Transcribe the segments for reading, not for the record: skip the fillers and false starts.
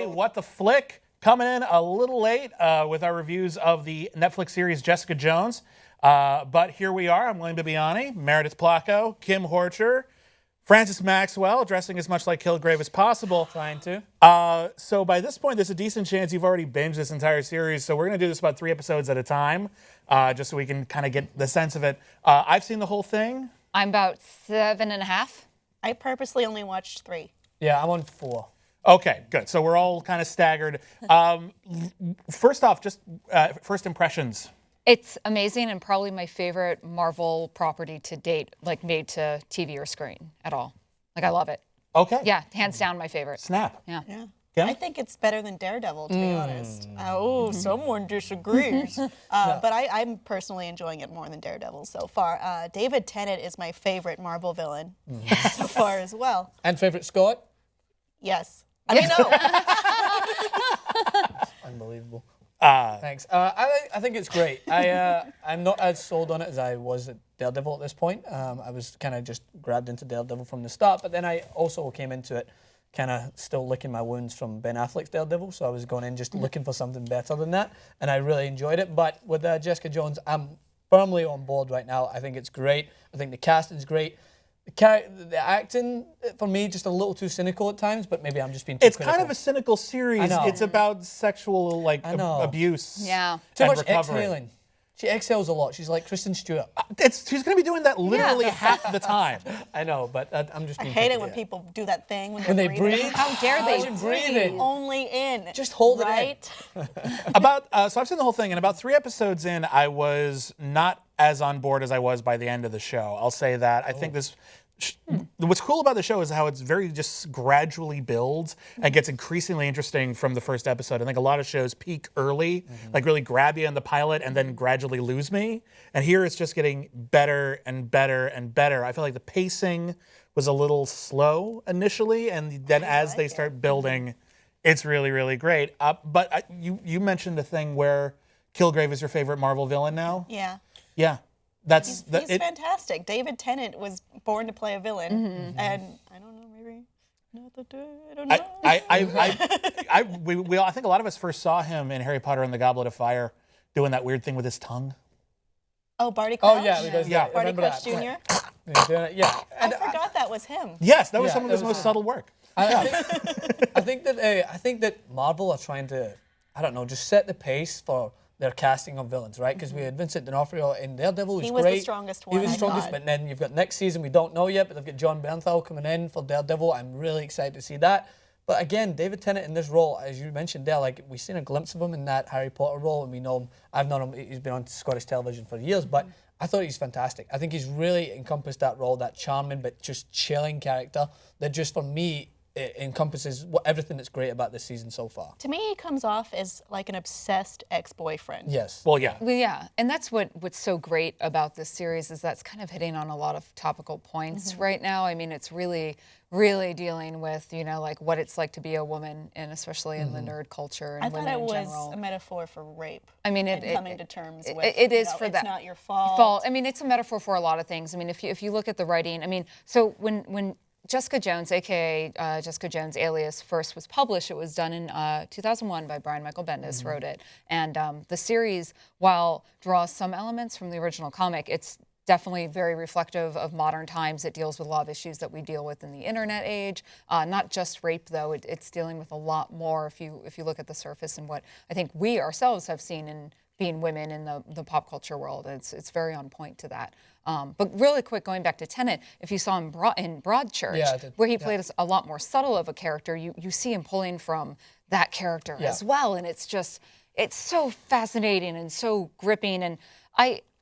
everybody. What the Flick? Coming in a little late with our reviews of the Netflix series Jessica Jones. But here we are. I'm William Bibbiani, Meredith Placko, Kim Horcher, Francis Maxwell, dressing as much like Kilgrave as possible. Trying to. So by this point, there's a decent chance you've already binged this entire series. So we're going to do this about 3 episodes at a time, just so we can kind of get the sense of it. I've seen the whole thing. I'm about 7.5. I purposely only watched 3. Yeah, I'm on 4. Okay, good. So we're all kind of staggered. First off, just first impressions. It's amazing and probably my favorite Marvel property to date, like made to TV or screen at all. Like, I love it. Okay. Yeah, hands down my favorite. Snap. Yeah. Yeah. Kim? I think it's better than Daredevil, to be honest. Oh, someone disagrees. But I'm personally enjoying it more than Daredevil so far. David Tennant is my favorite Marvel villain so far as well. And favourite Scott? Yes. I mean, no. Unbelievable. Thanks. I think it's great. I'm not as sold on it as I was at Daredevil at this point. I was kind of just grabbed into Daredevil from the start, but then I also came into it kind of still licking my wounds from Ben Affleck's Daredevil, so I was going in just looking for something better than that, and I really enjoyed it. But with Jessica Jones, I'm firmly on board right now. I think it's great. I think the casting's great. The acting, for me, just a little too cynical at times, but maybe I'm just being too critical. Kind of a cynical series. I know. It's about sexual abuse. Yeah. Too and much recovery. exhaling. She exhales a lot. She's like Kristen Stewart. She's going to be doing that literally half the time. I know, but I'm just I being hate it when people do that thing when they breathing. breathe. How dare they? Imagine breathing. Only in. Just hold it in. right? So I've seen the whole thing, and about 3 episodes in, I was not as on board as I was by the end of the show. I'll say that. I think this. What's cool about the show is how it's very just gradually builds and gets increasingly interesting from the first episode. I think a lot of shows peak early, like really grab you in the pilot and then gradually lose me. And here it's just getting better and better and better. I feel like the pacing was a little slow initially, and then as they start building, it's really, really great. But you mentioned a thing where Kilgrave is your favorite Marvel villain now? Yeah. Yeah. He's fantastic. David Tennant was born to play a villain, and I don't know, maybe not the I don't know. I think a lot of us first saw him in Harry Potter and the Goblet of Fire doing that weird thing with his tongue. Oh, Barty Crouch? Oh, yeah. Because Barty Crouch Jr.? Yeah. I forgot that was him. Yes, that was some of his most subtle work. I think that Marvel are trying to, I don't know, just set the pace for their casting of villains, right? Because we had Vincent D'Onofrio in Daredevil. He was the strongest one. He was the strongest, but then you've got next season, we don't know yet, but they've got John Bernthal coming in for Daredevil. I'm really excited to see that. But again, David Tennant in this role, as you mentioned there, like we've seen a glimpse of him in that Harry Potter role, and we know him. I've known him, he's been on Scottish television for years, but I thought he's fantastic. I think he's really encompassed that role, that charming but just chilling character that just for me, it encompasses everything that's great about this season so far. To me, he comes off as like an obsessed ex-boyfriend. Yes. Well, yeah. Well, yeah, and that's what's so great about this series is that's kind of hitting on a lot of topical points right now. I mean, it's really, really dealing with, like what it's like to be a woman, and especially in the nerd culture and I thought women it in was general. a metaphor for rape. I mean, coming to terms with it is for it's that. not your fault. I mean, it's a metaphor for a lot of things. I mean, if you look at the writing, I mean, so when Jessica Jones, aka Jessica Jones alias, first was published, it was done in 2001 by Brian Michael Bendis, wrote it. And the series, while draws some elements from the original comic, it's definitely very reflective of modern times. It deals with a lot of issues that we deal with in the internet age. Not just rape, though. It's dealing with a lot more if you look at the surface and what I think we ourselves have seen in being women in the pop culture world. It's very on point to that. But really quick, going back to Tennant, if you saw him in Broadchurch, where he played a lot more subtle of a character, you see him pulling from that character as well. And it's so fascinating and so gripping. And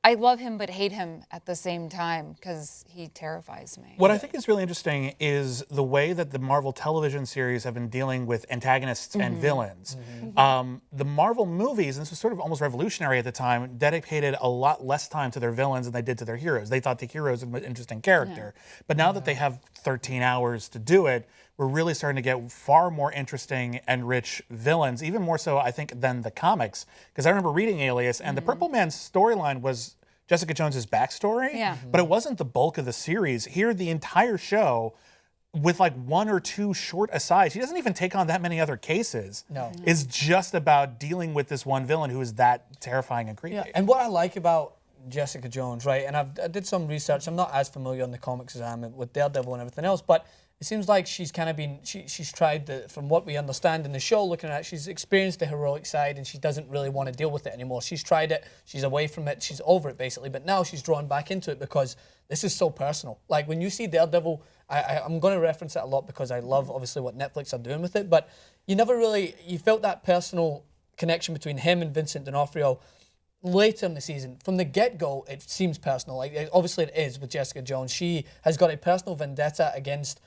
I love him but hate him at the same time because he terrifies me. What I think is really interesting is the way that the Marvel television series have been dealing with antagonists and villains. The Marvel movies, and this was sort of almost revolutionary at the time, dedicated a lot less time to their villains than they did to their heroes. They thought the heroes were an interesting character. But now that they have 13 hours to do it, we're really starting to get far more interesting and rich villains, even more so, I think, than the comics. Because I remember reading Alias, and the Purple Man's storyline was Jessica Jones's backstory, but it wasn't the bulk of the series. Here, the entire show with like one or two short asides, she doesn't even take on that many other cases. No. It's just about dealing with this one villain who is that terrifying and creepy. Yeah, and what I like about Jessica Jones, right, and I did some research. I'm not as familiar on the comics as I am with Daredevil and everything else, but it seems like she's kind of been, she's tried, from what we understand in the show, looking at it, she's experienced the heroic side and she doesn't really want to deal with it anymore. She's tried it, she's away from it, she's over it basically, but now she's drawn back into it because this is so personal. Like when you see Daredevil, I'm going to reference it a lot because I love obviously what Netflix are doing with it, but you never really, you felt that personal connection between him and Vincent D'Onofrio later in the season. From the get-go, it seems personal. Like obviously it is with Jessica Jones. She has got a personal vendetta against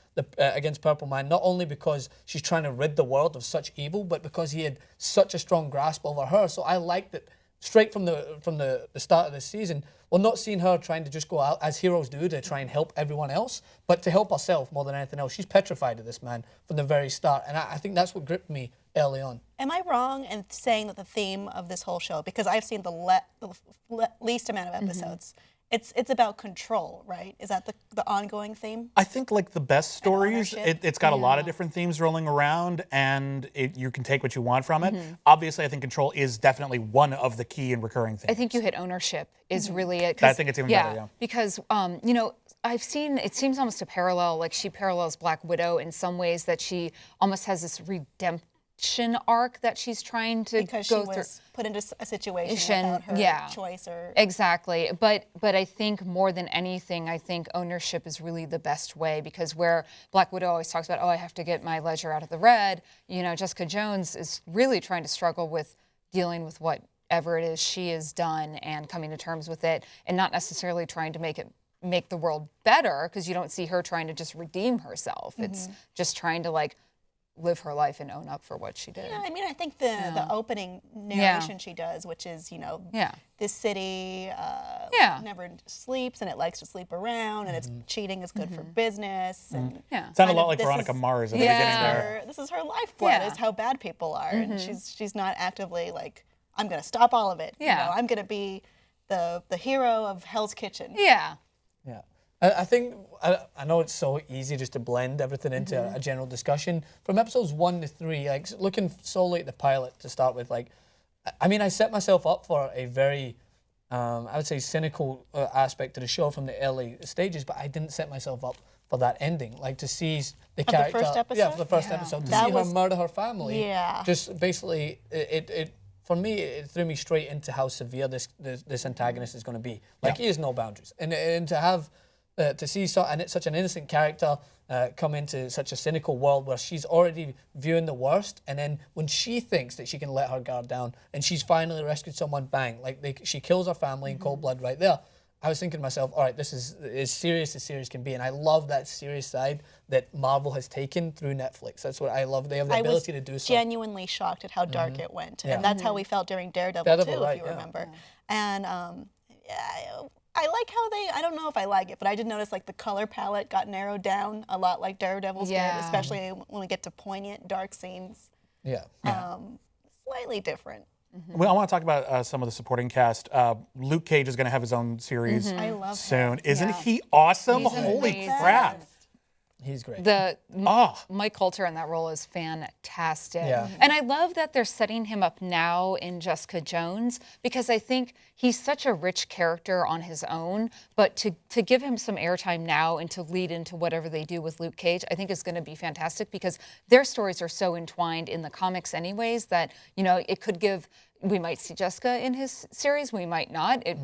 Purple Man, not only because she's trying to rid the world of such evil, but because he had such a strong grasp over her. So I liked it straight from the start of this season. Well, not seeing her trying to just go out as heroes do to try and help everyone else, but to help herself more than anything else. She's petrified of this man from the very start, and I think that's what gripped me early on. Am I wrong in saying that the theme of this whole show, because I've seen the least amount of episodes, it's about control, right? Is that the ongoing theme? I think like the best stories, ownership. it's got a lot of different themes rolling around, and you can take what you want from it. Obviously, I think control is definitely one of the key and recurring themes. I think you hit ownership is really it. I think it's even better, yeah. Because, you know, I've seen, it seems almost a parallel, like she parallels Black Widow in some ways, that she almost has this redemption arc that she's trying to because go she was through. put into a situation without her choice or... Exactly. But I think more than anything, I think ownership is really the best way, because where Black Widow always talks about, oh, I have to get my ledger out of the red, you know, Jessica Jones is really trying to struggle with dealing with whatever it is she has done and coming to terms with it, and not necessarily trying to make the world better, because you don't see her trying to just redeem herself. It's just trying to like live her life and own up for what she did. Yeah, I mean, I think the opening narration she does, which is, you know, this city never sleeps and it likes to sleep around, and it's cheating is good for business. And sounded a lot like Veronica Mars at the beginning there. This is her lifeblood, is how bad people are. And she's not actively like, I'm going to stop all of it. You know, I'm going to be the hero of Hell's Kitchen. Yeah. I think, I know it's so easy just to blend everything into a general discussion. From episodes 1 to 3, like looking solely at the pilot to start with, like, I mean, I set myself up for a very, I would say, cynical aspect to the show from the early stages, but I didn't set myself up for that ending. Like to see the character. The first episode? Yeah, for the first episode. To see her murder her family. Yeah. Just basically, for me, it threw me straight into how severe this antagonist is going to be. Like, he has no boundaries. And to have... to see such an innocent character come into such a cynical world where she's already viewing the worst, and then when she thinks that she can let her guard down and she's finally rescued someone, bang, like she kills her family in cold blood right there. I was thinking to myself, all right, this is as serious can be, and I love that serious side that Marvel has taken through Netflix. That's what I love. They have the ability to do so. I was genuinely shocked at how dark it went, and that's how we felt during Daredevil too, if you remember. And I like how I don't know if I like it, but I did notice like the color palette got narrowed down a lot like Daredevil's did, especially when we get to poignant, dark scenes. Slightly different. Well, I want to talk about some of the supporting cast. Luke Cage is going to have his own series I love soon. him. Isn't he awesome? He's Holy amazing. crap. He's great. Mike Coulter in that role is fantastic. Yeah. And I love that they're setting him up now in Jessica Jones, because I think he's such a rich character on his own, but to give him some airtime now and to lead into whatever they do with Luke Cage, I think is going to be fantastic, because their stories are so entwined in the comics anyways that, you know, it could give... We might see Jessica in his series, we might not. It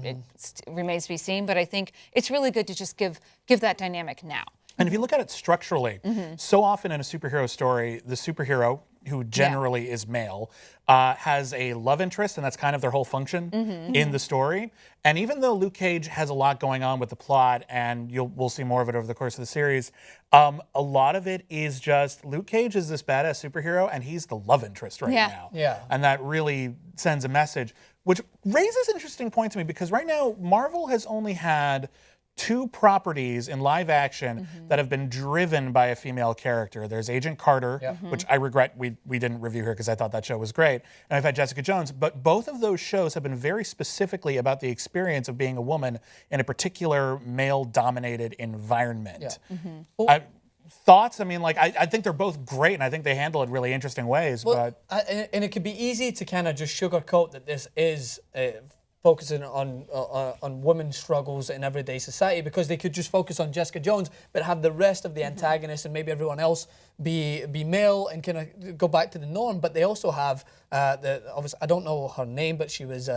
remains to be seen, but I think it's really good to just give that dynamic now. And if you look at it structurally, so often in a superhero story, the superhero, who generally is male, has a love interest, and that's kind of their whole function in the story. And even though Luke Cage has a lot going on with the plot, and we'll see more of it over the course of the series, a lot of it is just Luke Cage is this badass superhero, and he's the love interest right now. Yeah. And that really sends a message, which raises an interesting point to me, because right now Marvel has only had 2 properties in live action that have been driven by a female character. There's Agent Carter, which I regret we didn't review here because I thought that show was great. And I've had Jessica Jones, but both of those shows have been very specifically about the experience of being a woman in a particular male-dominated environment. thoughts? I mean, like, I think they're both great, and I think they handle it really interesting ways. Well, but and it could be easy to kind of just sugarcoat that this is focusing on women's struggles in everyday society, because they could just focus on Jessica Jones, but have the rest of the antagonists and maybe everyone else be male and kind of go back to the norm. But they also have obviously, I don't know her name, but she was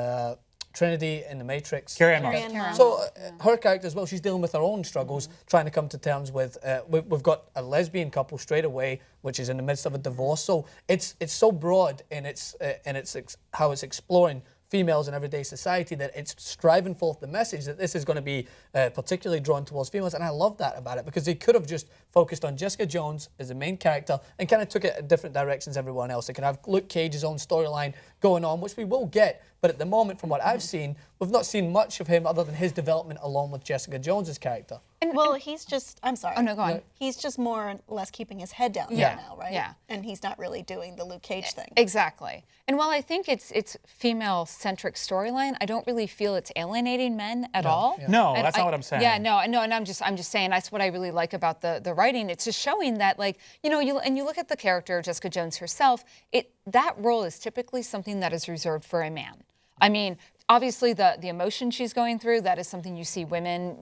Trinity in The Matrix. Carrie-Anne Moss. So her character as well, she's dealing with her own struggles, trying to come to terms with, we've got a lesbian couple straight away, which is in the midst of a divorce. So it's so broad in its how it's exploring females in everyday society, that it's striving forth the message that this is going to be particularly drawn towards females. And I love that about it, because they could have just focused on Jessica Jones as the main character and kind of took it in different directions everyone else. They could have Luke Cage's own storyline going on, which we will get. But at the moment, from what I've seen, we've not seen much of him other than his development along with Jessica Jones's character. Well, he's just, I'm sorry. Oh, no, go on. He's just more or less keeping his head down Yeah. now, right? Yeah. And he's not really doing the Luke Cage thing. Exactly. And while I think it's female-centric storyline, I don't really feel it's alienating men at all. No, And that's not what I'm saying. Yeah, no, and I'm just saying that's what I really like about the writing. It's just showing that, like, you look at the character Jessica Jones herself. That role is typically something that is reserved for a man. I mean, obviously the emotion she's going through, that is something you see women,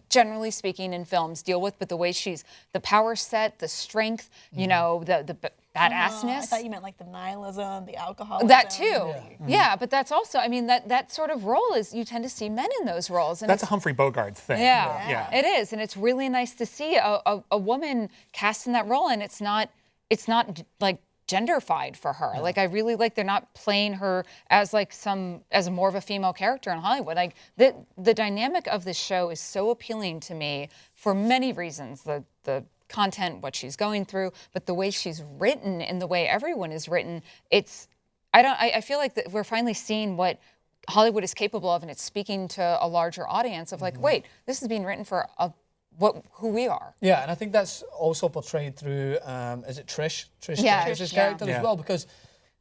generally speaking, in films deal with, but the way the power set, the strength, the badassness. I thought you meant like the nihilism, the alcoholism. That too. Yeah, but that's also, I mean, that sort of role is, you tend to see men in those roles. And that's a Humphrey Bogart thing. Yeah, it is. And it's really nice to see a woman cast in that role, and it's not like genderfied for her. Like, I really like they're not playing her as like as more of a female character in Hollywood. Like the dynamic of this show is so appealing to me for many reasons. The content, what she's going through, but the way she's written and the way everyone is written, I feel like that we're finally seeing what Hollywood is capable of, and it's speaking to a larger audience of like, wait, this is being written for who we are. Yeah, and I think that's also portrayed through, is it Trish? Trish's character as well, because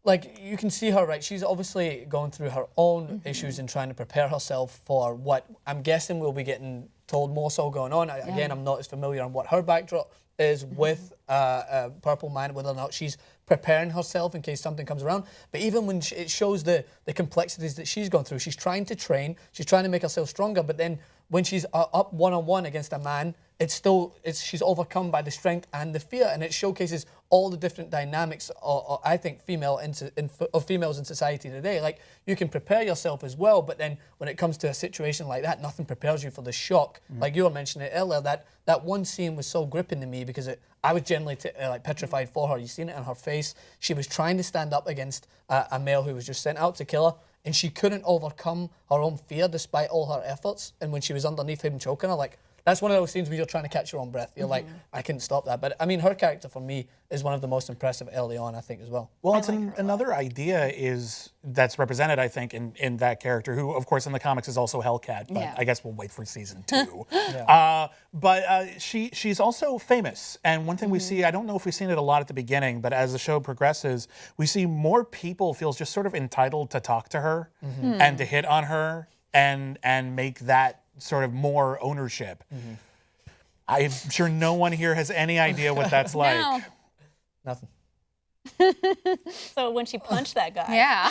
like you can see her, right? She's obviously going through her own issues and trying to prepare herself for what I'm guessing we'll be getting told more so going on. Again, I'm not as familiar on what her backdrop is with Purple Man, whether or not she's preparing herself in case something comes around. But even when it shows the complexities that she's gone through, she's trying to train, she's trying to make herself stronger, but then when she's up one-on-one against a man, she's overcome by the strength and the fear, and it showcases all the different dynamics I think of females in society today. Like, you can prepare yourself as well, but then when it comes to a situation like that, nothing prepares you for the shock. Like you were mentioning it earlier, that one scene was so gripping to me, because I was generally like petrified for her. You seen it in her face. She was trying to stand up against a male who was just sent out to kill her, and she couldn't overcome her own fear despite all her efforts. And when she was underneath him choking her, like, that's one of those scenes where you're trying to catch your own breath. You're like, I couldn't stop that. But I mean, her character for me is one of the most impressive early on, I think, as well. Well, it's another idea that's represented, I think, in that character, who, of course, in the comics is also Hellcat, but I guess we'll wait for season 2. She's also famous, and one thing we see, I don't know if we've seen it a lot at the beginning, but as the show progresses, we see more people feel just sort of entitled to talk to her and to hit on her and make that sort of more ownership. I'm sure no one here has any idea what that's like. No. Nothing. So when she punched that guy. Yeah.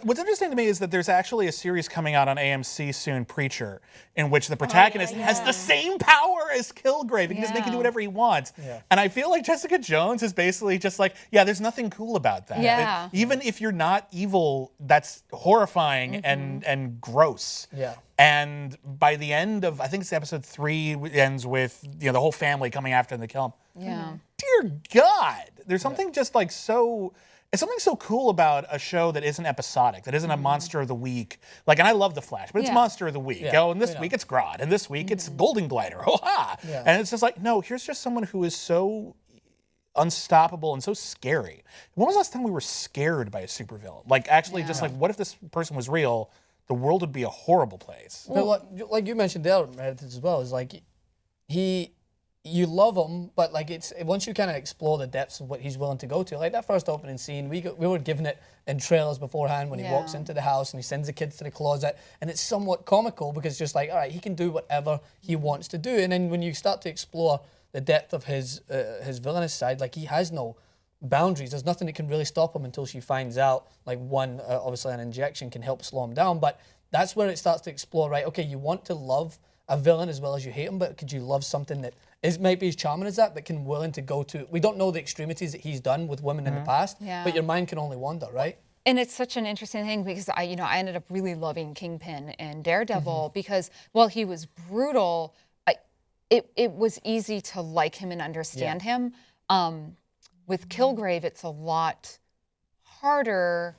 What's interesting to me is that there's actually a series coming out on AMC soon, Preacher, in which the protagonist has the same power as Kilgrave. He can just make him do whatever he wants. And I feel like Jessica Jones is basically just like, there's nothing cool about that. Yeah. Even if you're not evil, that's horrifying and gross. Yeah. And by the end of, I think it's episode 3, it ends with the whole family coming after him to kill him. Yeah. Dear God, there's something just like so. It's something so cool about a show that isn't episodic, that isn't a Monster of the Week. Like, and I love The Flash, but it's Monster of the Week. And this week it's Grodd, and this week it's Golden Glider. Ha! And it's just like, no, here's just someone who is so unstoppable and so scary. When was the last time we were scared by a supervillain? Like, actually, just like, what if this person was real? The world would be a horrible place. But like you mentioned there, Meredith, as well, is like he you love him, but like it's once you kind of explore the depths of what he's willing to go to, like that first opening scene, we were given it in trailers beforehand when he walks into the house and he sends the kids to the closet, and it's somewhat comical because it's just like, all right, he can do whatever he wants to do, and then when you start to explore the depth of his villainous side, like he has no boundaries. There's nothing that can really stop him until she finds out. Like obviously an injection can help slow him down, but that's where it starts to explore. Right? Okay, you want to love a villain as well as you hate him, but could you love something that is maybe as charming as that, but can willing to go to? We don't know the extremities that he's done with women in the past, but your mind can only wander, right? And it's such an interesting thing because I ended up really loving Kingpin and Daredevil because while he was brutal, it was easy to like him and understand him. With Kilgrave, it's a lot harder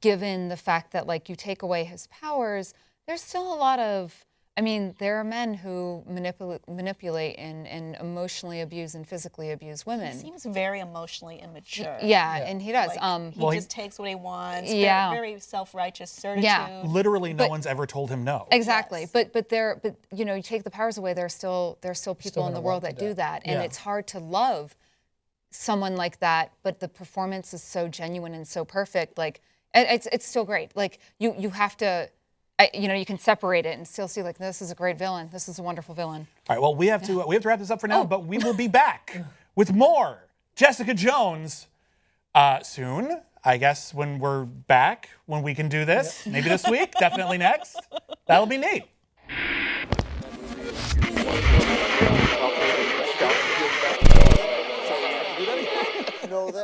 given the fact that like you take away his powers, there's still a lot of, I mean, there are men who manipulate and emotionally abuse and physically abuse women. He seems very emotionally immature. Yeah, and he does. Like, he just takes what he wants. Yeah. Very self-righteous certitude. Yeah. Literally, no one's ever told him no. Exactly. Yes. But you know, you take the powers away, there's still people in the world that do that, and it's hard to love someone like that. But the performance is so genuine and so perfect. Like it's still great. Like you have to. You know, you can separate it and still see like this is a great villain. This is a wonderful villain. All right. Well, we have to wrap this up for now, but we will be back with more Jessica Jones soon. I guess when we're back, when we can do this, maybe this week, definitely next. That'll be neat.